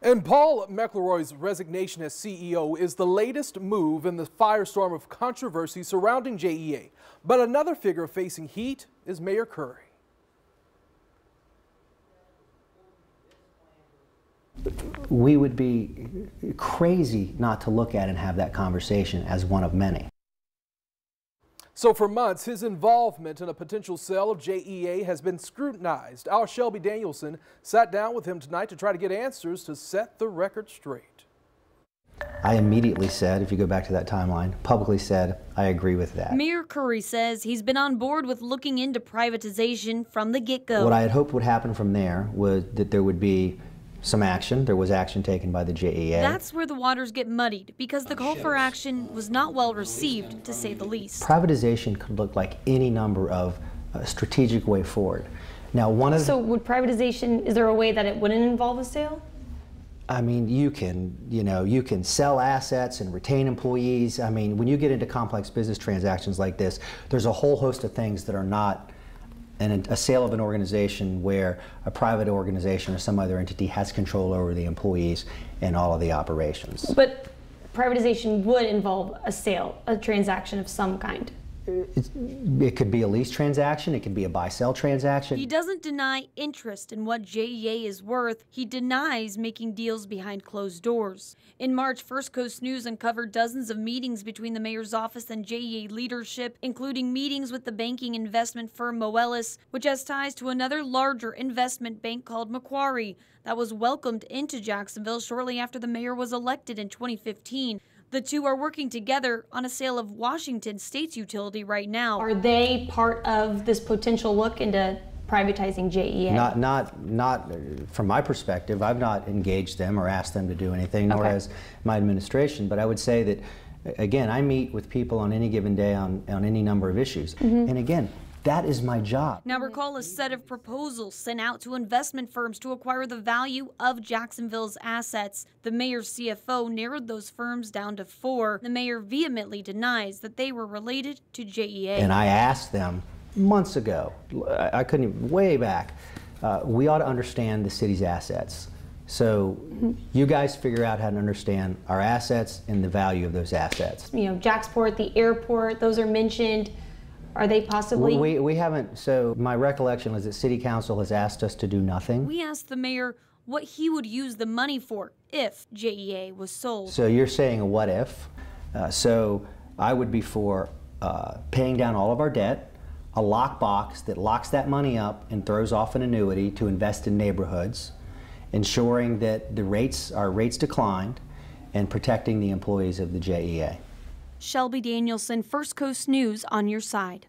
And Paul McElroy's resignation as CEO is the latest move in the firestorm of controversy surrounding JEA. But another figure facing heat is Mayor Curry. We would be crazy not to look at and have that conversation as one of many. So for months, his involvement in a potential sale of JEA has been scrutinized. Our Shelby Danielson sat down with him tonight to try to get answers to set the record straight. I immediately said, if you go back to that timeline, publicly said, I agree with that. Mayor Curry says he's been on board with looking into privatization from the get-go. What I had hoped would happen from there was that there would be some action. There was action taken by the JEA. That's where the waters get muddied, because the call for action was not well received, to say the least. Privatization could look like any number of strategic way forward. Now, So would privatization, is there a way that it wouldn't involve a sale? I mean, you can sell assets and retain employees. I mean, when you get into complex business transactions like this, there's a whole host of things that are not a sale of an organization where a private organization or some other entity has control over the employees and all of the operations. But privatization would involve a sale, a transaction of some kind. It could be a lease transaction, it could be a buy-sell transaction. He doesn't deny interest in what JEA is worth. He denies making deals behind closed doors. In March, First Coast News uncovered dozens of meetings between the mayor's office and JEA leadership, including meetings with the banking investment firm Moelis, which has ties to another larger investment bank called Macquarie that was welcomed into Jacksonville shortly after the mayor was elected in 2015. The two are working together on a sale of Washington State's utility right now. Are they part of this potential look into privatizing JEA? Not from my perspective. I've not engaged them or asked them to do anything, nor has my administration. But I would say that, again, I meet with people on any given day on any number of issues. And again, that is my job. Now recall a set of proposals sent out to investment firms to acquire the value of Jacksonville's assets. The mayor's CFO narrowed those firms down to 4. The mayor vehemently denies that they were related to JEA. And I asked them months ago, I couldn't even, way back, we ought to understand the city's assets. So you guys figure out how to understand our assets and the value of those assets. You know, Jacksport, the airport, those are mentioned. Are they possibly? We haven't, so my recollection is that City Council has asked us to do nothing. We asked the mayor what he would use the money for if JEA was sold. So you're saying a what if. So I would be for paying down all of our debt, a lockbox that locks that money up and throws off an annuity to invest in neighborhoods, ensuring that our rates declined, and protecting the employees of the JEA. Shelby Danielson, First Coast News, on your side.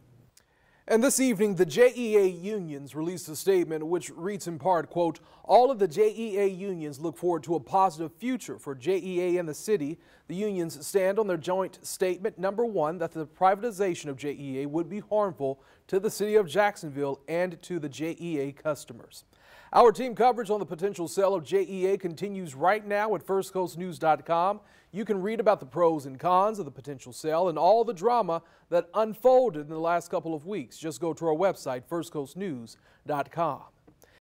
And this evening, the JEA unions released a statement which reads in part, quote, all of the JEA unions look forward to a positive future for JEA and the city. The unions stand on their joint statement, number 1, that the privatization of JEA would be harmful to the city of Jacksonville and to the JEA customers. Our team coverage on the potential sale of JEA continues right now at firstcoastnews.com. You can read about the pros and cons of the potential sale and all the drama that unfolded in the last couple of weeks. Just go to our website, firstcoastnews.com.